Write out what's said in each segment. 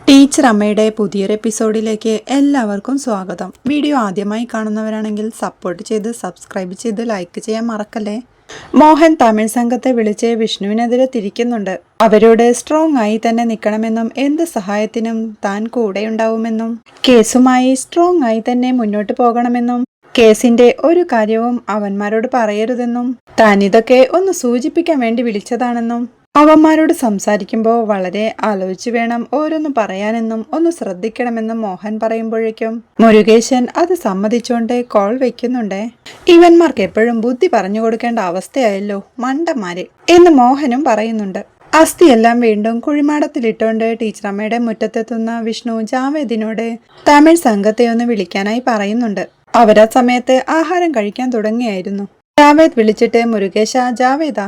Teacher അമ്മയുടെ പുതിയൊരു എപ്പിസോഡിലേക്ക് എല്ലാവർക്കും സ്വാഗതം. വീഡിയോ ആദ്യമായി കാണുന്നവരാണെങ്കിൽ സപ്പോർട്ട് ചെയ്ത് സബ്സ്ക്രൈബ് ചെയ്ത് ലൈക്ക് ചെയ്യാൻ മറക്കല്ലേ. മോഹൻ തമിഴ് സംഘത്തെ വിളിച്ച് വിഷ്ണുവിനെതിരെ തിരിക്കുന്നുണ്ട്. അവരോട് സ്ട്രോങ് ആയി തന്നെ നിൽക്കണമെന്നും എന്ത് സഹായത്തിനും താൻ കൂടെയുണ്ടാവുമെന്നും കേസുമായി സ്ട്രോങ് ആയി തന്നെ മുന്നോട്ട് പോകണമെന്നും കേസിന്റെ ഒരു കാര്യവും അവന്മാരോട് പറയരുതെന്നും താൻ ഇതൊക്കെ ഒന്ന് സൂചിപ്പിക്കാൻ വേണ്ടി വിളിച്ചതാണെന്നും അവന്മാരോട് സംസാരിക്കുമ്പോൾ വളരെ ആലോചിച്ച് വേണം ഓരോന്ന് പറയാനെന്നും ഒന്ന് ശ്രദ്ധിക്കണമെന്നും മോഹൻ പറയുമ്പോഴേക്കും മുരുകേശൻ അത് സമ്മതിച്ചുകൊണ്ട് കോൾ വെക്കുന്നുണ്ടേ. ഇവന്മാർക്ക് എപ്പോഴും ബുദ്ധി പറഞ്ഞു കൊടുക്കേണ്ട അവസ്ഥയായല്ലോ മണ്ടന്മാര് എന്ന് മോഹനും പറയുന്നുണ്ട്. അസ്ഥിയെല്ലാം വീണ്ടും കുഴിമാടത്തിലിട്ടുകൊണ്ട് ടീച്ചറമ്മയുടെ മുറ്റത്തെത്തുന്ന വിഷ്ണു ജാവേദിനോട് തമിഴ് സംഘത്തെ ഒന്ന് വിളിക്കാനായി പറയുന്നുണ്ട്. അവരാ സമയത്ത് ആഹാരം കഴിക്കാൻ തുടങ്ങിയായിരുന്നു. ജാവേദ് വിളിച്ചിട്ട് മുരുകേശ, ജാവേദാ,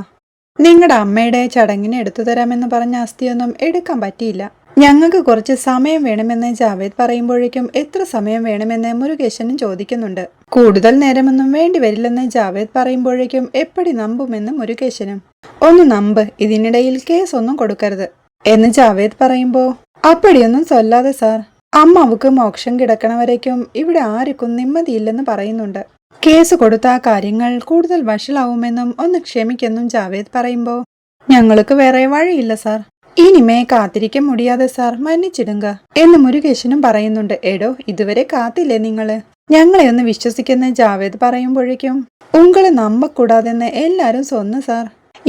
നിങ്ങളുടെ അമ്മയുടെ ചടങ്ങിന് എടുത്തു തരാമെന്ന് പറഞ്ഞ അസ്ഥിയൊന്നും എടുക്കാൻ പറ്റിയില്ല. ഞങ്ങൾക്ക് കുറച്ച് സമയം വേണമെന്ന് ജാവേദ് പറയുമ്പോഴേക്കും എത്ര സമയം വേണമെന്ന് മുരുകേശനും ചോദിക്കുന്നുണ്ട്. കൂടുതൽ നേരമൊന്നും വേണ്ടി വരില്ലെന്ന് ജാവേദ് പറയുമ്പോഴേക്കും എപ്പടി നമ്പുമെന്ന് മുരുകേശനും. ഒന്ന് നമ്പ്, ഇതിനിടയിൽ കേസൊന്നും കൊടുക്കരുത് എന്ന് ജാവേദ് പറയുമ്പോ അപ്പടിയൊന്നും ചൊല്ലാതെ സാർ, അമ്മാവുക്ക് മോക്ഷം കിടക്കണവരേക്കും ഇവിടെ ആർക്കും നിമ്മതിയില്ലെന്ന് പറയുന്നുണ്ട്. കേസ് കൊടുത്ത കാര്യങ്ങൾ കൂടുതൽ വഷളാവുമെന്നും ഒന്ന് ക്ഷമിക്കെന്നും ജാവേദ് പറയുമ്പോ ഞങ്ങൾക്ക് വേറെ വഴിയില്ല സാർ, ഇനിമേ കാത്തിരിക്കാൻ മുടിയാതെ സാർ, മன்னிച്ചിടുങ്ക എന്ന് മുരുകേശനും പറയുന്നുണ്ട്. എടോ, ഇതുവരെ കാത്തില്ലേ നിങ്ങള്, ഞങ്ങളെ ഒന്ന് വിശ്വസിക്കുന്ന ജാവേദ് പറയുമ്പോഴേക്കും ഉങ്ങള് നമ്മക്കൂടാതെന്ന് എല്ലാരും സ്വന്ന് സാർ.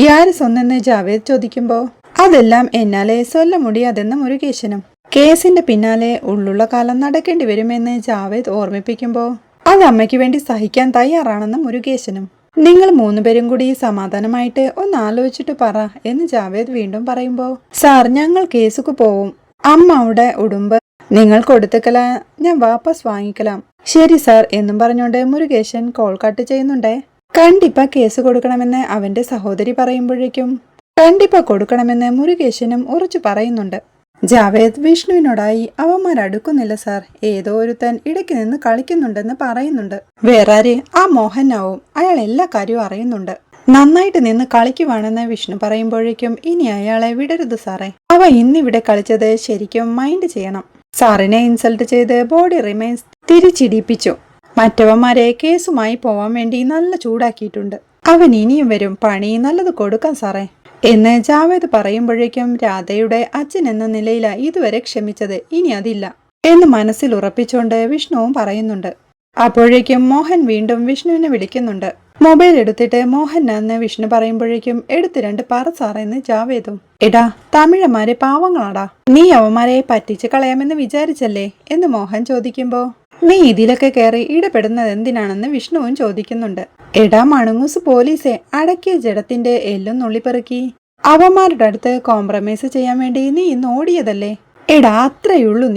യാര് സ്വന്നെന്ന് ജാവേദ് ചോദിക്കുമ്പോ അതെല്ലാം എന്നാലെ ചൊല്ല മുടിയാതെന്ന് മുരുകേശനും. കേസിന്റെ പിന്നാലെ ഉള്ളുള്ള കാലം നടക്കേണ്ടി വരുമെന്ന് ജാവേദ് ഓർമ്മിപ്പിക്കുമ്പോ അത് അമ്മയ്ക്ക് വേണ്ടി സഹിക്കാൻ തയ്യാറാണെന്ന് മുരുകേശനും. നിങ്ങൾ മൂന്നുപേരും കൂടി സമാധാനമായിട്ട് ഒന്ന് ആലോചിച്ചിട്ട് പറ എന്ന് ജാവേദ് വീണ്ടും പറയുമ്പോ സാർ, ഞങ്ങൾ കേസുക്ക് പോവും. അമ്മയുടെ ഉടുമ്പ് നിങ്ങൾ കൊടുത്തുക്കല, ഞാൻ വാപ്പസ് വാങ്ങിക്കലാം. ശരി സാർ എന്നും പറഞ്ഞുകൊണ്ട് മുരുകേശൻ കോൾ കട്ട് ചെയ്യുന്നുണ്ടേ. കണ്ടിപ്പ കേസ് കൊടുക്കണമെന്ന് അവന്റെ സഹോദരി പറയുമ്പോഴേക്കും കണ്ടിപ്പ കൊടുക്കണമെന്ന് മുരുകേശനും ഉറച്ചു പറയുന്നുണ്ട്. ജാവേദ് വിഷ്ണുവിനോടായി അവന്മാരടുക്കുന്നില്ല സാർ, ഏതോ ഒരുത്തൻ ഇടയ്ക്ക് നിന്ന് കളിക്കുന്നുണ്ടെന്ന് പറയുന്നുണ്ട്. വേറാര്? ആ മോഹനാവും, അയാൾ എല്ലാ കാര്യവും അറിയുന്നുണ്ട്. നന്നായിട്ട് നിന്ന് കളിക്കുവാണെന്ന് വിഷ്ണു പറയുമ്പോഴേക്കും ഇനി അയാളെ വിടരുത് സാറേ, അവ ഇന്നിവിടെ കളിച്ചത് ശരിക്കും മൈൻഡ് ചെയ്യണം. സാറിനെ ഇൻസൾട്ട് ചെയ്ത് ബോഡി റിമൈൻസ് തിരിച്ചിടിപ്പിച്ചു. മറ്റവന്മാരെ കേസുമായി പോവാൻ വേണ്ടി നല്ല ചൂടാക്കിയിട്ടുണ്ട്. അവൻ ഇനിയും വരും, പണി നല്ലത് കൊടുക്കാം സാറേ എന്ന് ജാവേദ് പറയുമ്പോഴേക്കും രാധയുടെ അച്ഛൻ എന്ന നിലയില ഇതുവരെ ക്ഷമിച്ചത്, ഇനി അതില്ല എന്ന് മനസ്സിൽ ഉറപ്പിച്ചുകൊണ്ട് വിഷ്ണുവും പറയുന്നുണ്ട്. അപ്പോഴേക്കും മോഹൻ വീണ്ടും വിഷ്ണുവിനെ വിളിക്കുന്നുണ്ട്. മൊബൈൽ എടുത്തിട്ട് മോഹൻ എന്ന് വിഷ്ണു പറയുമ്പോഴേക്കും എടുത്ത് രണ്ട് പറ സാറെന്ന് ജാവേദും. എടാ, തമിഴന്മാരെ പാവങ്ങളാടാ, നീ അവന്മാരെ പറ്റിച്ച് കളയാമെന്ന് വിചാരിച്ചല്ലേ എന്ന് മോഹൻ ചോദിക്കുമ്പോ നീ ഇതിലൊക്കെ കയറി ഇടപെടുന്നത് എന്തിനാണെന്ന് വിഷ്ണുവും ചോദിക്കുന്നുണ്ട്. എടാ മണുങ്ങൂസ് പോലീസെ, അടക്കിയ ജഡത്തിന്റെ എല്ലും നുള്ളിപ്പെറുക്കി അവന്മാരുടെ അടുത്ത് കോംപ്രമൈസ് ചെയ്യാൻ വേണ്ടി നീ ഇന്ന് ഓടിയതല്ലേ. എടാ, അത്രയുള്ളൂ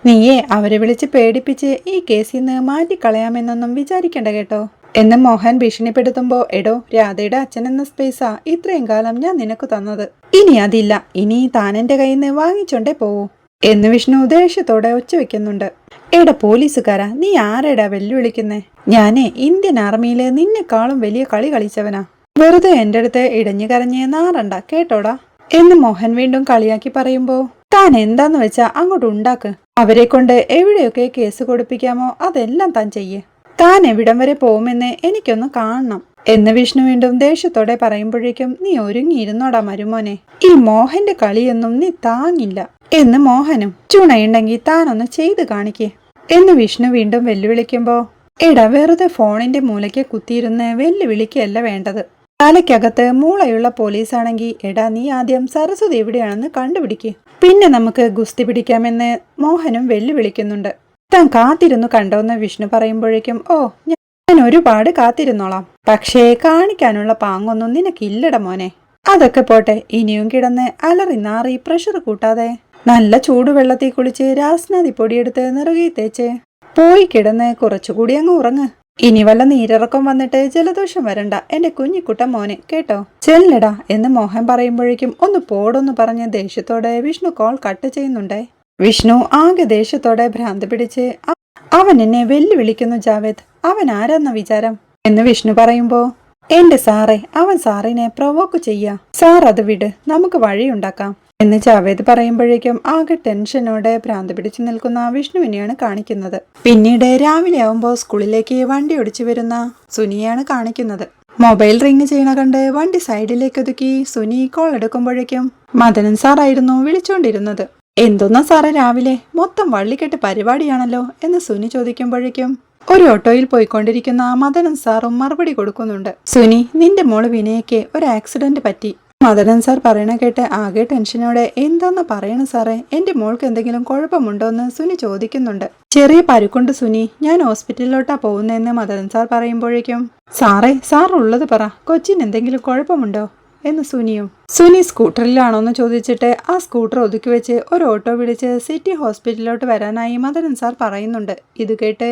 നീയെ അവരെ വിളിച്ച് പേടിപ്പിച്ച് ഈ കേസിൽ നിന്ന് മാറ്റിക്കളയാമെന്നൊന്നും വിചാരിക്കണ്ട കേട്ടോ എന്ന് മോഹൻ ഭീഷണിപ്പെടുത്തുമ്പോ എടോ, രാധയുടെ അച്ഛൻ എന്ന സ്പേസാ ഇത്രയും കാലം ഞാൻ നിനക്ക് തന്നത്, ഇനി അതില്ല, ഇനി താൻ എന്റെ കയ്യിൽ നിന്ന് വാങ്ങിച്ചോണ്ടേ പോവൂ എന്ന് വിഷ്ണു ദേഷ്യത്തോടെ ഒച്ച വെക്കുന്നുണ്ട്. എടാ പോലീസുകാരാ, നീ ആരെടാ വെല്ലുവിളിക്കുന്നേ? ഞാനേ ഇന്ത്യൻ ആർമിയില് നിന്നെക്കാളും വലിയ കളി കളിച്ചവനാ. വെറുതെ എന്റെ അടുത്ത് ഇടഞ്ഞു കരഞ്ഞ് നാറണ്ട കേട്ടോടാ എന്ന് മോഹൻ വീണ്ടും കളിയാക്കി പറയുമ്പോ താൻ എന്താന്ന് വെച്ചാ അങ്ങോട്ട് ഉണ്ടാക്ക്. അവരെ കൊണ്ട് എവിടെയൊക്കെ കേസ് കൊടുപ്പിക്കാമോ അതെല്ലാം താൻ ചെയ്യേ. താൻ എവിടം വരെ പോകുമെന്ന് എനിക്കൊന്ന് കാണണം എന്ന് വിഷ്ണു വീണ്ടും ദേഷ്യത്തോടെ പറയുമ്പോഴേക്കും നീ ഒരുങ്ങിയിരുന്നോടാ മരുമോനെ, ഈ മോഹന്റെ കളിയൊന്നും നീ താങ്ങില്ല എന്ന് മോഹനും. ചുണയുണ്ടെങ്കിൽ താനൊന്ന് ചെയ്ത് കാണിക്കേ എന്ന് വിഷ്ണു വീണ്ടും വെല്ലുവിളിക്കുമ്പോ എടാ, വെറുതെ ഫോണിന്റെ മൂലയ്ക്ക് കുത്തിയിരുന്ന് വെല്ലുവിളിക്കല്ല വേണ്ടത്. തലയ്ക്കകത്ത് മൂളയുള്ള പോലീസാണെങ്കിൽ എടാ, നീ ആദ്യം സരസ്വതി എവിടെയാണെന്ന് കണ്ടുപിടിക്ക്, പിന്നെ നമുക്ക് ഗുസ്തി പിടിക്കാമെന്ന് മോഹനും വെല്ലുവിളിക്കുന്നുണ്ട്. താൻ കാത്തിരുന്നു കണ്ടോന്ന് വിഷ്ണു പറയുമ്പോഴേക്കും ഓ, ഞാൻ ഒരുപാട് കാത്തിരുന്നോളാം, പക്ഷേ കാണിക്കാനുള്ള പാങ്ങൊന്നും നിനക്കില്ലട മോനെ. അതൊക്കെ പോട്ടെ, ഇനിയും കിടന്ന് അലറി നാറി പ്രഷർ കൂട്ടാതെ നല്ല ചൂടുവെള്ളത്തിൽ കുളിച്ച് രാസ്നാദി പൊടിയെടുത്ത് നിറകി തേച്ച് പോയി കിടന്ന് കുറച്ചുകൂടി അങ്ങ് ഉറങ്ങ്. ഇനി വല്ല നീരിറക്കം വന്നിട്ട് ജലദോഷം വരണ്ട എന്റെ കുഞ്ഞിക്കുട്ട മോനെ കേട്ടോ, ചെല്ലടാ എന്ന് മോഹൻ പറയുമ്പോഴേക്കും ഒന്ന് പോടൊന്ന് പറഞ്ഞ് ദേഷ്യത്തോടെ വിഷ്ണു കോൾ കട്ട് ചെയ്യുന്നുണ്ടേ. വിഷ്ണു ആകെ ദേഷ്യത്തോടെ ഭ്രാന്ത് പിടിച്ച് അവൻ എന്നെ വെല്ലുവിളിക്കുന്നു ജാവേദ്, അവൻ ആരാന്ന വിചാരം എന്ന് വിഷ്ണു പറയുമ്പോ എന്റെ സാറേ, അവൻ സാറിനെ പ്രൊവോക്ക് ചെയ്യാ, സാർ അത് വിട്, നമുക്ക് വഴിയുണ്ടാക്കാം എന്ന് ജാവേദ് പറയുമ്പോഴേക്കും ആകെ ടെൻഷനോടെ ഭ്രാന്ത് പിടിച്ചു നിൽക്കുന്ന വിഷ്ണുവിനെയാണ് കാണിക്കുന്നത്. പിന്നീട് രാവിലെ ആവുമ്പോൾ സ്കൂളിലേക്ക് വണ്ടി ഓടിച്ചു വരുന്ന സുനിയാണ് കാണിക്കുന്നത്. മൊബൈൽ റിങ് ചെയ്യണ കണ്ട് വണ്ടി സൈഡിലേക്ക് ഒതുക്കി സുനി കോൾ എടുക്കുമ്പോഴേക്കും മദനൻ സാറായിരുന്നു വിളിച്ചോണ്ടിരുന്നത്. എന്തോന്നാ സാറേ രാവിലെ, മൊത്തം വള്ളിക്കെട്ട് പരിപാടിയാണല്ലോ എന്ന് സുനി ചോദിക്കുമ്പോഴേക്കും ഒരു ഓട്ടോയിൽ പോയിക്കൊണ്ടിരിക്കുന്ന മദനൻ സാറും മറുപടി കൊടുക്കുന്നുണ്ട്. സുനി, നിന്റെ മോള് വിനയയ്ക്ക് ഒരു ആക്സിഡന്റ് പറ്റി. മദനൻ സാർ പറയണ കേട്ട് ആകെ ടെൻഷനോടെ എന്താന്ന് പറയണ സാറേ, എന്റെ മോൾക്ക് എന്തെങ്കിലും കുഴപ്പമുണ്ടോന്ന് സുനി ചോദിക്കുന്നുണ്ട്. ചെറിയ പരുക്കുണ്ട് സുനി, ഞാൻ ഹോസ്പിറ്റലിലോട്ടാ പോകുന്നതെന്ന് മദനൻ സാർ പറയുമ്പോഴേക്കും സാറേ, സാർ ഉള്ളത് പറ, കൊച്ചിന് എന്തെങ്കിലും കുഴപ്പമുണ്ടോ എന്ന് സുനിയും. സുനി സ്കൂട്ടറിലാണോന്ന് ചോദിച്ചിട്ട് ആ സ്കൂട്ടർ ഒതുക്കി വെച്ച് ഒരു ഓട്ടോ വിളിച്ച് സിറ്റി ഹോസ്പിറ്റലിലോട്ട് വരാനായി മദനൻ സാർ പറയുന്നുണ്ട്. ഇത് കേട്ട്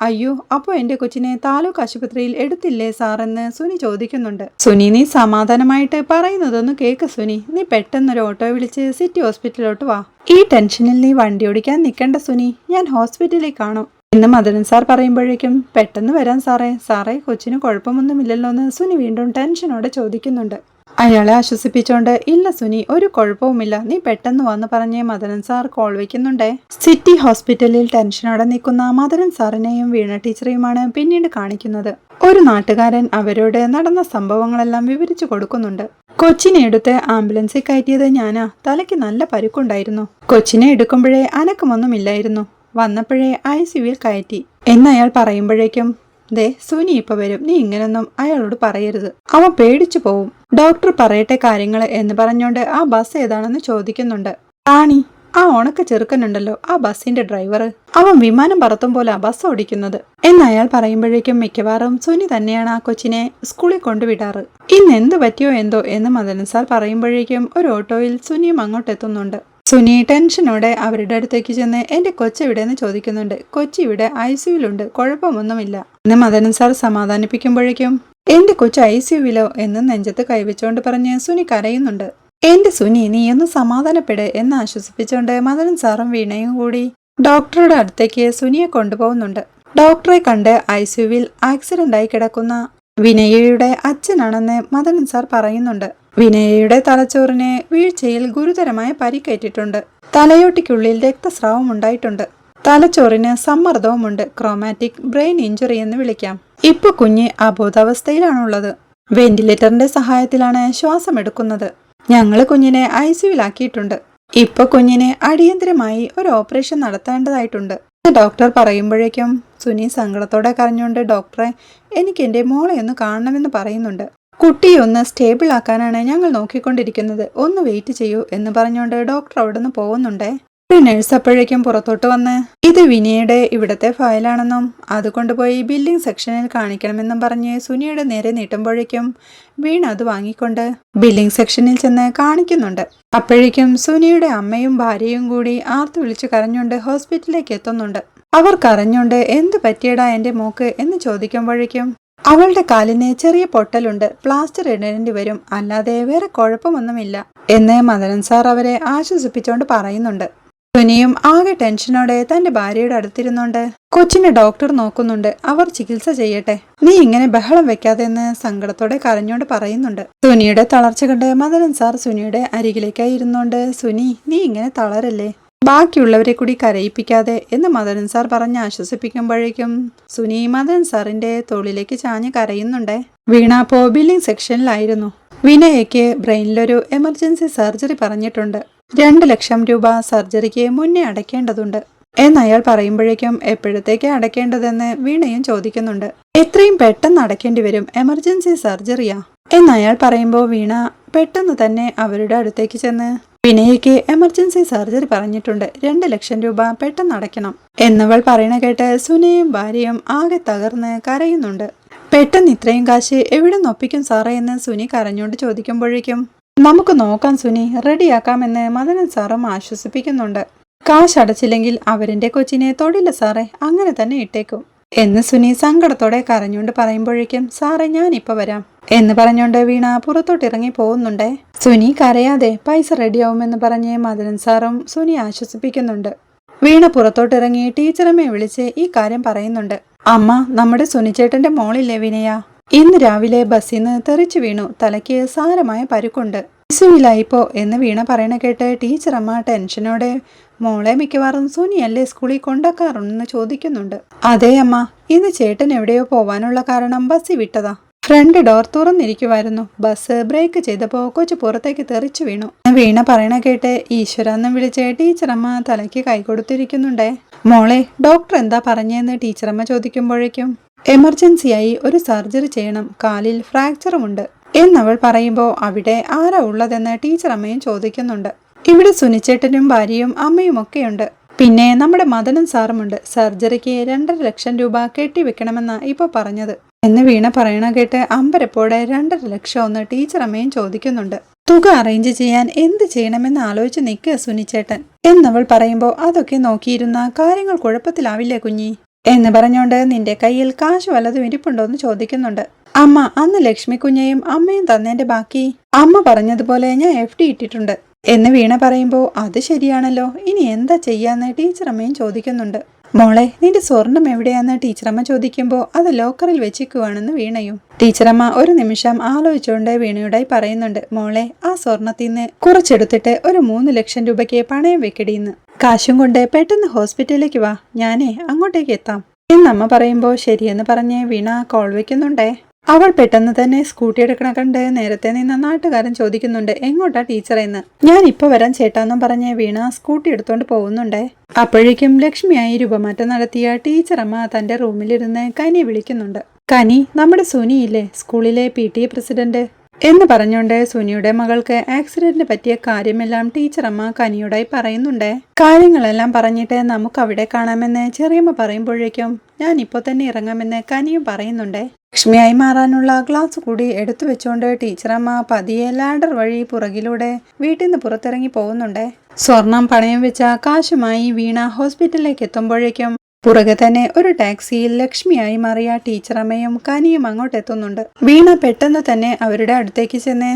അയ്യോ, അപ്പോ എന്റെ കൊച്ചിനെ താലൂക്ക് ആശുപത്രിയിൽ എടുത്തില്ലേ സാറെന്ന് സുനി ചോദിക്കുന്നുണ്ട്. സുനി, നീ സമാധാനമായിട്ട് പറയുന്നതൊന്ന് കേക്ക് സുനി, നീ പെട്ടെന്നൊരു ഓട്ടോ വിളിച്ച് സിറ്റി ഹോസ്പിറ്റലിലോട്ട് വാ. ഈ ടെൻഷനിൽ നീ വണ്ടി ഓടിക്കാൻ നിൽക്കണ്ട സുനി, ഞാൻ ഹോസ്പിറ്റലിൽ കാണും എന്ന് മദനൻ സാർ പറയുമ്പോഴേക്കും പെട്ടെന്ന് വരാൻ സാറേ, സാറേ കൊച്ചിന് കുഴപ്പമൊന്നുമില്ലല്ലോ എന്ന് സുനി വീണ്ടും ടെൻഷനോടെ ചോദിക്കുന്നുണ്ട്. അയാളെ ആശ്വസിപ്പിച്ചോണ്ട് ഇല്ല സുനി, ഒരു കുഴപ്പവുമില്ല, നീ പെട്ടെന്ന് വന്ന് പറഞ്ഞ് മദനൻ സാർ കോൾ വയ്ക്കുന്നുണ്ടേ. സിറ്റി ഹോസ്പിറ്റലിൽ ടെൻഷനോടെ നിൽക്കുന്ന മദനൻ സാറിനെയും വീണ ടീച്ചറെയുമാണ് പിന്നീട് കാണിക്കുന്നത്. ഒരു നാട്ടുകാരൻ അവരോട് നടന്ന സംഭവങ്ങളെല്ലാം വിവരിച്ചു കൊടുക്കുന്നുണ്ട്. കൊച്ചിനെ എടുത്ത് ആംബുലൻസിൽ കയറ്റിയത് ഞാനാ, തലയ്ക്ക് നല്ല പരുക്കുണ്ടായിരുന്നു. കൊച്ചിനെ എടുക്കുമ്പോഴേ അനക്കമൊന്നുമില്ലായിരുന്നു, വന്നപ്പോഴേ ICUവിൽ കയറ്റി എന്നയാൾ പറയുമ്പോഴേക്കും ദേ സുനി ഇപ്പൊ വരും, നീ ഇങ്ങനൊന്നും അയാളോട് പറയരുത്, അവൻ പേടിച്ചു പോവും. ഡോക്ടർ പറയട്ടെ കാര്യങ്ങള് എന്ന് പറഞ്ഞോണ്ട് ആ ബസ് ഏതാണെന്ന് ചോദിക്കുന്നുണ്ട്. റാണി, ആ ഉണക്ക ചെറുക്കനുണ്ടല്ലോ, ആ ബസ്സിന്റെ ഡ്രൈവർ, അവൻ വിമാനം പറത്തും പോലെ ആ ബസ് ഓടിക്കുന്നത് എന്നയാൾ പറയുമ്പോഴേക്കും മിക്കവാറും സുനി തന്നെയാണ് ആ കൊച്ചിനെ സ്കൂളിൽ കൊണ്ടുവിടാറ്. ഇന്ന് എന്ത് പറ്റിയോ എന്തോ എന്ന് മദനൻ സാർ പറയുമ്പോഴേക്കും ഒരു ഓട്ടോയിൽ സുനിയും അങ്ങോട്ടെത്തുന്നുണ്ട്. സുനി ടെൻഷനോടെ അവരുടെ അടുത്തേക്ക് ചെന്ന് എന്റെ കൊച്ചെവിടെയെന്ന് ചോദിക്കുന്നുണ്ട്. കൊച്ചി ഇവിടെ ICUവിലുണ്ട്, കുഴപ്പമൊന്നുമില്ല എന്ന് മദനൻ സാർ സമാധാനിപ്പിക്കുമ്പോഴേക്കും എന്റെ കൊച്ചു ICUവിലോ എന്ന് നെഞ്ചത്ത് കൈവച്ചുകൊണ്ട് പറഞ്ഞ് സുനി കരയുന്നുണ്ട്. എന്റെ സുനി, നീ ഒന്ന് സമാധാനപ്പെട് എന്ന് ആശ്വസിപ്പിച്ചുകൊണ്ട് മദനൻ സാറും വീണയും കൂടി ഡോക്ടറുടെ അടുത്തേക്ക് സുനിയെ കൊണ്ടുപോകുന്നുണ്ട്. ഡോക്ടറെ കണ്ട് ICUവിൽ ആക്സിഡന്റായി കിടക്കുന്ന വിനയയുടെ അച്ഛനാണെന്ന് മദനൻ സാർ പറയുന്നുണ്ട്. വിനയയുടെ തലച്ചോറിന് വീഴ്ചയിൽ ഗുരുതരമായ പരിക്കേറ്റിട്ടുണ്ട്. തലയോട്ടിക്കുള്ളിൽ രക്തസ്രാവം ഉണ്ടായിട്ടുണ്ട്. തലച്ചോറിന് സമ്മർദ്ദവുമുണ്ട്. ക്രോമാറ്റിക് ബ്രെയിൻ ഇഞ്ചുറി എന്ന് വിളിക്കാം. ഇപ്പൊ കുഞ്ഞ് അബോധാവസ്ഥയിലാണുള്ളത്. വെന്റിലേറ്ററിന്റെ സഹായത്തിലാണ് ശ്വാസം എടുക്കുന്നത്. ഞങ്ങള് കുഞ്ഞിനെ ICUവിലാക്കിയിട്ടുണ്ട്. ഇപ്പൊ കുഞ്ഞിന് അടിയന്തരമായി ഒരു ഓപ്പറേഷൻ നടത്തേണ്ടതായിട്ടുണ്ട്. ഡോക്ടർ പറയുമ്പോഴേക്കും സുനി സങ്കടത്തോടെ കരഞ്ഞുകൊണ്ട് ഡോക്ടറെ, എനിക്ക് എന്റെ മോളെ ഒന്ന് കാണണമെന്ന് പറയുന്നുണ്ട്. കുട്ടിയെ ഒന്ന് സ്റ്റേബിൾ ആക്കാനാണ് ഞങ്ങൾ നോക്കിക്കൊണ്ടിരിക്കുന്നത്, ഒന്ന് വെയിറ്റ് ചെയ്യൂ എന്ന് പറഞ്ഞുകൊണ്ട് ഡോക്ടർ അവിടെ നിന്ന് പോകുന്നുണ്ടേ. ഒരു നഴ്സ് അപ്പോഴേക്കും പുറത്തോട്ട് വന്ന് ഇത് വിനയുടെ ഇവിടത്തെ ഫയലാണെന്നും അത് കൊണ്ടുപോയി ബില്ലിംഗ് സെക്ഷനിൽ കാണിക്കണമെന്നും പറഞ്ഞ് സുനിയുടെ നേരെ നീട്ടുമ്പോഴേക്കും വീണ അത് വാങ്ങിക്കൊണ്ട് ബില്ലിംഗ് സെക്ഷനിൽ ചെന്ന് കാണിക്കുന്നുണ്ട്. അപ്പോഴേക്കും സുനിയുടെ അമ്മയും ഭാര്യയും കൂടി ആർത്തു വിളിച്ചു കരഞ്ഞുകൊണ്ട് ഹോസ്പിറ്റലിലേക്ക് എത്തുന്നുണ്ട്. അവർ കരഞ്ഞുകൊണ്ട് എന്ത് പറ്റിയടാ എന്റെ മോക്ക് എന്ന് ചോദിക്കുമ്പോഴേക്കും അവളുടെ കാലിന് ചെറിയ പൊട്ടലുണ്ട്, പ്ലാസ്റ്റർ ഇടേണ്ടി വരും, അല്ലാതെ വേറെ കുഴപ്പമൊന്നുമില്ല എന്ന് മദനൻ സാർ അവരെ ആശ്വസിപ്പിച്ചുകൊണ്ട് പറയുന്നുണ്ട്. സുനിയും ആകെ ടെൻഷനോടെ തന്റെ ഭാര്യയുടെ അടുത്തിരുന്നുണ്ട്. കൊച്ചിനെ ഡോക്ടർ നോക്കുന്നുണ്ട്, അവർ ചികിത്സ ചെയ്യട്ടെ, നീ ഇങ്ങനെ ബഹളം വെക്കാതെ എന്ന് സങ്കടത്തോടെ കരഞ്ഞോണ്ട് പറയുന്നുണ്ട്. സുനിയുടെ തളർച്ച കണ്ട് മദനൻ സാർ സുനിയുടെ അരികിലേക്കായി ഇരുന്നുകൊണ്ട് സുനി, നീ ഇങ്ങനെ തളരല്ലേ, ബാക്കിയുള്ളവരെ കൂടി കരയിപ്പിക്കാതെ എന്ന് മദനൻ സാർ പറഞ്ഞ് ആശ്വസിപ്പിക്കുമ്പോഴേക്കും സുനി മദനൻ സാറിന്റെ തോളിലേക്ക് ചാഞ്ഞ് കരയുന്നുണ്ടേ. വീണ അപ്പോ ബില്ലിംഗ് സെക്ഷനിലായിരുന്നു. വിനയയ്ക്ക് ബ്രെയിനിലൊരു എമർജൻസി സർജറി പറഞ്ഞിട്ടുണ്ട്. 2 ലക്ഷം രൂപ സർജറിക്ക് മുന്നേ അടയ്ക്കേണ്ടതുണ്ട് എന്നയാൾ പറയുമ്പോഴേക്കും എപ്പോഴത്തേക്ക് അടയ്ക്കേണ്ടതെന്ന് വീണയും ചോദിക്കുന്നുണ്ട്. എത്രയും പെട്ടെന്ന് അടയ്ക്കേണ്ടി വരും, എമർജൻസി സർജറിയാ എന്നയാൾ പറയുമ്പോൾ വീണ പെട്ടെന്ന് തന്നെ അവരുടെ അടുത്തേക്ക് ചെന്ന് വിനയയ്ക്ക് എമർജൻസി സർജറി പറഞ്ഞിട്ടുണ്ട്, 2 ലക്ഷം രൂപ പെട്ടെന്ന് അടയ്ക്കണം എന്നവൾ പറയണ കേട്ട് സുനിയും ഭാര്യയും ആകെ തകർന്ന് കരയുന്നുണ്ട്. പെട്ടെന്ന് ഇത്രയും കാശ് എവിടെ നൊപ്പിക്കും സാറേ എന്ന് സുനി കരഞ്ഞോണ്ട് ചോദിക്കുമ്പോഴേക്കും നമുക്ക് നോക്കാം സുനി, റെഡിയാക്കാമെന്ന് മദനൻ സാറും ആശ്വസിപ്പിക്കുന്നുണ്ട്. കാശ് അടച്ചില്ലെങ്കിൽ അവരെന്റെ കൊച്ചിനെ തൊടില്ല സാറേ, അങ്ങനെ തന്നെ ഇട്ടേക്കും എന്ന് സുനി സങ്കടത്തോടെ കരഞ്ഞുകൊണ്ട് പറയുമ്പോഴേക്കും സാറേ ഞാനിപ്പോ വരാം എന്ന് പറഞ്ഞുകൊണ്ട് വീണ പുറത്തോട്ടിറങ്ങി പോകുന്നുണ്ടേ. സുനി കരയാതെ പൈസ റെഡിയാവുമെന്ന് പറഞ്ഞ് മദനൻ സാറും സുനി ആശ്വസിപ്പിക്കുന്നുണ്ട്. വീണ പുറത്തോട്ടിറങ്ങി ടീച്ചറമ്മയെ വിളിച്ച് ഈ കാര്യം പറയുന്നുണ്ട്. അമ്മ, നമ്മുടെ സുനിച്ചേട്ടന്റെ മോളില്ലേ വിനയ, ഇന്ന് രാവിലെ ബസ്സിൽ നിന്ന് തെറിച്ചു വീണു, തലയ്ക്ക് സാരമായ പരുക്കുണ്ട്, സുനിലായിപ്പോ എന്ന് വീണ പറയണ കേട്ട് ടീച്ചറമ്മ ടെൻഷനോടെ മോളെ മിക്കവാറും സുനിയല്ലേ സ്കൂളിൽ കൊണ്ടാക്കാറുണ്ടെന്ന് ചോദിക്കുന്നുണ്ട്. അതേ അമ്മ, ഇന്ന് ചേട്ടൻ എവിടെയോ പോവാനുള്ള കാരണം ബസ്സിൽ വിട്ടതാ. ഫ്രണ്ട് ഡോർ തുറന്നിരിക്കുമായിരുന്നു. ബസ് ബ്രേക്ക് ചെയ്തപ്പോ കൊച്ചു പുറത്തേക്ക് തെറിച്ചു വീണു. വീണ പറയണ കേട്ട് ഈശ്വരാന്നും വിളിച്ച് ടീച്ചറമ്മ തലയ്ക്ക് കൈ കൊടുത്തിരിക്കുന്നുണ്ടേ. മോളെ, ഡോക്ടർ എന്താ പറഞ്ഞെന്ന് ടീച്ചറമ്മ ചോദിക്കുമ്പോഴേക്കും എമർജൻസിയായി ഒരു സർജറി ചെയ്യണം, കാലിൽ ഫ്രാക്ചറുമുണ്ട് എന്നവൾ പറയുമ്പോൾ അവിടെ ആരാ ഉള്ളതെന്ന് ടീച്ചറമ്മയും ചോദിക്കുന്നുണ്ട്. ഇവിടെ സുനിച്ചേട്ടനും ഭാര്യയും അമ്മയും ഒക്കെയുണ്ട്. പിന്നെ നമ്മുടെ മദനൻ സാറുമുണ്ട്. സർജറിക്ക് 2.5 ലക്ഷം രൂപ കെട്ടിവെക്കണമെന്നാ ഇപ്പൊ പറഞ്ഞത് എന്ന് വീണ പറയണ കേട്ട് അമ്പരപ്പോടെ 2.5 ലക്ഷം ഒന്ന് ടീച്ചറമ്മയും ചോദിക്കുന്നുണ്ട്. തുക അറേഞ്ച് ചെയ്യാൻ എന്ത് ചെയ്യണമെന്ന് ആലോചിച്ച് നിൽക്കുക സുനിച്ചേട്ടൻ എന്നവൾ പറയുമ്പോൾ അതൊക്കെ നോക്കിയിരുന്ന കാര്യങ്ങൾ കുഴപ്പത്തിലാവില്ലേ കുഞ്ഞി എന്ന് പറഞ്ഞോണ്ട് നിന്റെ കയ്യിൽ കാശ് വല്ലതും ഇരിപ്പുണ്ടോന്ന് ചോദിക്കുന്നുണ്ട്. അമ്മ, അന്ന് ലക്ഷ്മി കുഞ്ഞയും അമ്മയും തന്നേന്റെ ബാക്കി അമ്മ പറഞ്ഞതുപോലെ ഞാൻ FD ഇട്ടിട്ടുണ്ട് എന്ന് വീണ പറയുമ്പോൾ അത് ശരിയാണല്ലോ, ഇനി എന്താ ചെയ്യാന്ന് ടീച്ചറമ്മയും ചോദിക്കുന്നുണ്ട്. മോളെ, നിന്റെ സ്വർണം എവിടെയാന്ന് ടീച്ചറമ്മ ചോദിക്കുമ്പോൾ അത് ലോക്കറിൽ വെച്ചിക്കുവാണെന്ന് വീണയും. ടീച്ചറമ്മ ഒരു നിമിഷം ആലോചിച്ചുകൊണ്ട് വീണയോടായി പറയുന്നുണ്ട്. മോളെ, ആ സ്വർണത്തിന്ന് കുറച്ചെടുത്തിട്ട് ഒരു 3 ലക്ഷം രൂപയ്ക്ക് പണയം വെക്കടിയെന്ന്. കാശും കൊണ്ട് പെട്ടെന്ന് ഹോസ്പിറ്റലിലേക്ക് വാ, ഞാനേ അങ്ങോട്ടേക്ക് എത്താം എന്നമ്മ പറയുമ്പോൾ ശരിയെന്ന് പറഞ്ഞ് വീണ കോൾ വെക്കുന്നുണ്ടേ. അവൾ പെട്ടെന്ന് തന്നെ സ്കൂട്ടി എടുക്കണ കണ്ട് നേരത്തെ നിന്ന നാട്ടുകാരൻ ചോദിക്കുന്നുണ്ട്, എങ്ങോട്ടാ ടീച്ചറെന്ന്. ഞാൻ ഇപ്പൊ വരാൻ ചേട്ടാന്നും പറഞ്ഞ് വീണ സ്കൂട്ടി എടുത്തോണ്ട് പോകുന്നുണ്ടേ. അപ്പോഴേക്കും ലക്ഷ്മിയായി രൂപമാറ്റം നടത്തിയ ടീച്ചറമ്മ തന്റെ റൂമിലിരുന്ന് കനിയെ വിളിക്കുന്നുണ്ട്. കനി, നമ്മുടെ സുനിയില്ലേ സ്കൂളിലെ PTA പ്രസിഡന്റ് എന്ന് പറഞ്ഞുകൊണ്ട് സുനിയുടെ മകൾക്ക് ആക്സിഡന്റിന് പറ്റിയ കാര്യമെല്ലാം ടീച്ചറമ്മ കനിയോടായി പറയുന്നുണ്ടേ. കാര്യങ്ങളെല്ലാം പറഞ്ഞിട്ട് നമുക്ക് അവിടെ കാണാമെന്ന് ചെറിയമ്മ പറയുമ്പോഴേക്കും ഞാൻ ഇപ്പോൾ തന്നെ ഇറങ്ങാമെന്ന് കനിയും പറയുന്നുണ്ടേ. ലക്ഷ്മിയായി മാറാനുള്ള ഗ്ലാസ് കൂടി എടുത്തു വെച്ചുകൊണ്ട് ടീച്ചറമ്മ പതിയെ ലാഡർ വഴി പുറകിലൂടെ വീട്ടിൽ നിന്ന് പുറത്തിറങ്ങി പോകുന്നുണ്ടേ. സ്വർണം പണയം വെച്ച കാശുമായി വീണ ഹോസ്പിറ്റലിലേക്ക് എത്തുമ്പോഴേക്കും പുറകെ തന്നെ ഒരു ടാക്സിയിൽ ലക്ഷ്മിയായി മാറിയ ടീച്ചറമ്മയും കനിയും അങ്ങോട്ടെത്തുന്നുണ്ട്. വീണ പെട്ടെന്ന് തന്നെ അവരുടെ അടുത്തേക്ക് ചെന്ന്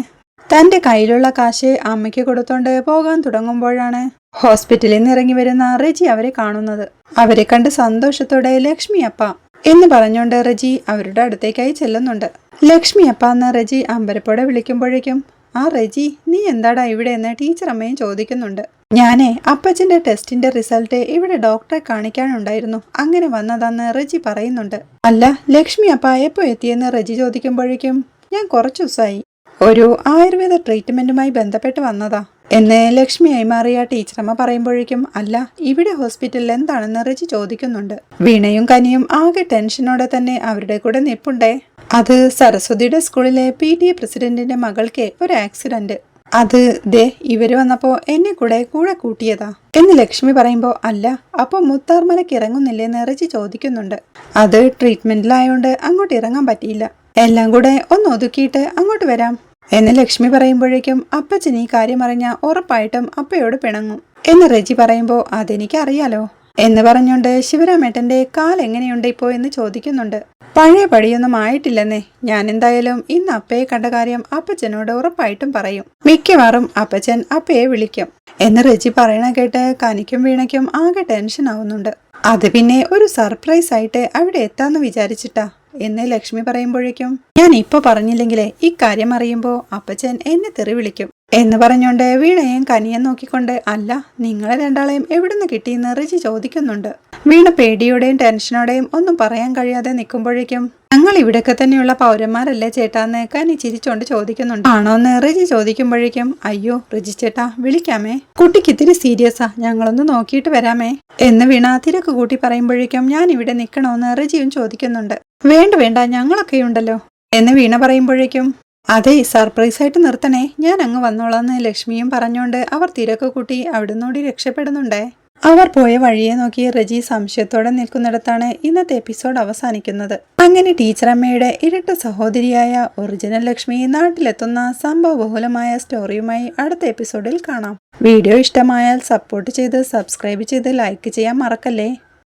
തന്റെ കയ്യിലുള്ള കാശ് അമ്മയ്ക്ക് കൊടുത്തോണ്ട് പോകാൻ തുടങ്ങുമ്പോഴാണ് ഹോസ്പിറ്റലിൽ നിന്ന് ഇറങ്ങി വരുന്ന റെജി അവരെ കാണുന്നത്. അവരെ കണ്ട് സന്തോഷത്തോടെ ലക്ഷ്മി അപ്പ എന്ന് പറഞ്ഞുകൊണ്ട് റെജി അവരുടെ അടുത്തേക്കായി ചെല്ലുന്നുണ്ട്. ലക്ഷ്മി അപ്പ എന്ന് റെജി അമ്പരപ്പോടെ വിളിക്കുമ്പോഴേക്കും ആ റെജി, നീ എന്താടാ ഇവിടെ എന്ന് ടീച്ചറമ്മയും ചോദിക്കുന്നുണ്ട്. ഞാനേ അപ്പച്ചന്റെ ടെസ്റ്റിന്റെ റിസൾട്ട് ഇവിടെ ഡോക്ടറെ കാണിക്കാനുണ്ടായിരുന്നു, അങ്ങനെ വന്നതാന്ന് റെജി പറയുന്നുണ്ട്. അല്ല, ലക്ഷ്മി അപ്പ എപ്പോ എത്തിയെന്ന് റെജി ചോദിക്കുമ്പോഴേക്കും ഞാൻ കുറച്ചു ദിവസമായി, ഒരു ആയുർവേദ ട്രീറ്റ്മെന്റുമായി ബന്ധപ്പെട്ട് വന്നതാ എന്ന് ലക്ഷ്മിയായി മാറിയ ടീച്ചറമ്മ പറയുമ്പോഴേക്കും അല്ല, ഇവിടെ ഹോസ്പിറ്റലിൽ എന്താണെന്ന് റെജി ചോദിക്കുന്നുണ്ട്. വീണയും കനിയും ആകെ ടെൻഷനോടെ തന്നെ അവരുടെ കൂടെ നിൽപ്പുണ്ടേ. അത് സരസ്വതിയുടെ സ്കൂളിലെ PTA പ്രസിഡന്റിന്റെ മകൾക്ക് ഒരു ആക്സിഡന്റ്. അത് ദേ ഇവര് വന്നപ്പോ എന്നെ കൂടെ കൂട്ടിയതാ എന്ന് ലക്ഷ്മി പറയുമ്പോ അല്ല, അപ്പൊ മുത്താർമലയ്ക്ക് ഇറങ്ങുന്നില്ലേന്ന് റെജി ചോദിക്കുന്നുണ്ട്. അത് ട്രീറ്റ്മെന്റിലായോണ്ട് അങ്ങോട്ട് ഇറങ്ങാൻ പറ്റിയില്ല, എല്ലാം കൂടെ ഒന്ന് ഒതുക്കിയിട്ട് അങ്ങോട്ട് വരാം എന്ന് ലക്ഷ്മി പറയുമ്പോഴേക്കും അപ്പച്ചൻ ഈ കാര്യം അറിഞ്ഞ ഉറപ്പായിട്ടും അപ്പയോട് പിണങ്ങും എന്ന് റെജി പറയുമ്പോൾ അതെനിക്ക് അറിയാലോ എന്ന് പറഞ്ഞുകൊണ്ട് ശിവരാമേട്ടന്റെ കാൽ എങ്ങനെയുണ്ട് ഇപ്പോ എന്ന് ചോദിക്കുന്നുണ്ട്. പഴയ പടിയൊന്നും ആയിട്ടില്ലെന്നേ, ഞാൻ എന്തായാലും ഇന്ന് അപ്പയെ കണ്ട കാര്യം അപ്പച്ചനോട് ഉറപ്പായിട്ടും പറയും, മിക്കവാറും അപ്പച്ചൻ അപ്പയെ വിളിക്കും എന്ന് റെജി പറയണ കേട്ട് കനിക്കും വീണയ്ക്കും ആകെ ടെൻഷൻ ആവുന്നുണ്ട്. അത് പിന്നെ ഒരു സർപ്രൈസ് ആയിട്ട് അവിടെ എത്താന്ന് വിചാരിച്ചിട്ടാ എന്ന് ലക്ഷ്മി പറയുമ്പോഴേക്കും ഞാൻ ഇപ്പൊ പറഞ്ഞില്ലെങ്കിലേ ഇക്കാര്യം അറിയുമ്പോ അപ്പച്ചൻ എന്നെ തെറി വിളിക്കും എന്ന് പറഞ്ഞുകൊണ്ട് വീണയും കനിയെ നോക്കിക്കൊണ്ട് അല്ല, നിങ്ങളെ രണ്ടാളെയും എവിടുന്ന് കിട്ടിയെന്ന് റെജി ചോദിക്കുന്നുണ്ട്. വീണ പേടിയോടെയും ടെൻഷനോടെയും ഒന്നും പറയാൻ കഴിയാതെ നിൽക്കുമ്പോഴേക്കും ഞങ്ങൾ ഇവിടെയൊക്കെ തന്നെയുള്ള പൗരന്മാരല്ലേ ചേട്ടാന്ന് കനി ചിരിച്ചോണ്ട് ചോദിക്കുന്നുണ്ട്. ആണോന്ന് റെജി ചോദിക്കുമ്പോഴേക്കും അയ്യോ റെജി ചേട്ടാ വിളിക്കാമേ, കുട്ടിക്ക് ഇത്തിരി സീരിയസാ, ഞങ്ങളൊന്ന് നോക്കിയിട്ട് വരാമേ എന്ന് വീണ തിരക്ക് കൂട്ടി പറയുമ്പോഴേക്കും ഞാൻ ഇവിടെ നിൽക്കണോന്ന് റെജിയും ചോദിക്കുന്നുണ്ട്. വേണ്ട ഞങ്ങളൊക്കെ ഉണ്ടല്ലോ എന്ന് വീണ പറയുമ്പോഴേക്കും അതെ സർപ്രൈസ് ആയിട്ട് നിർത്തണേ, ഞാൻ അങ്ങ് വന്നോളാന്ന് ലക്ഷ്മിയും പറഞ്ഞുകൊണ്ട് അവർ തിരക്ക് കൂട്ടി അവിടുന്നോടി രക്ഷപ്പെടുന്നുണ്ടേ. അവർ പോയ വഴിയെ നോക്കി റെജി സംശയത്തോടെ നിൽക്കുന്നിടത്താണ് ഇന്നത്തെ എപ്പിസോഡ് അവസാനിക്കുന്നത്. അങ്ങനെ ടീച്ചറമ്മയുടെ ഇരട്ട സഹോദരിയായ ഒറിജിനൽ ലക്ഷ്മി നാട്ടിലെത്തുന്ന സംഭവബഹുലമായ സ്റ്റോറിയുമായി അടുത്ത എപ്പിസോഡിൽ കാണാം. വീഡിയോ ഇഷ്ടമായാൽ സപ്പോർട്ട് ചെയ്ത് സബ്സ്ക്രൈബ് ചെയ്ത് ലൈക്ക് ചെയ്യാൻ മറക്കല്ലേ.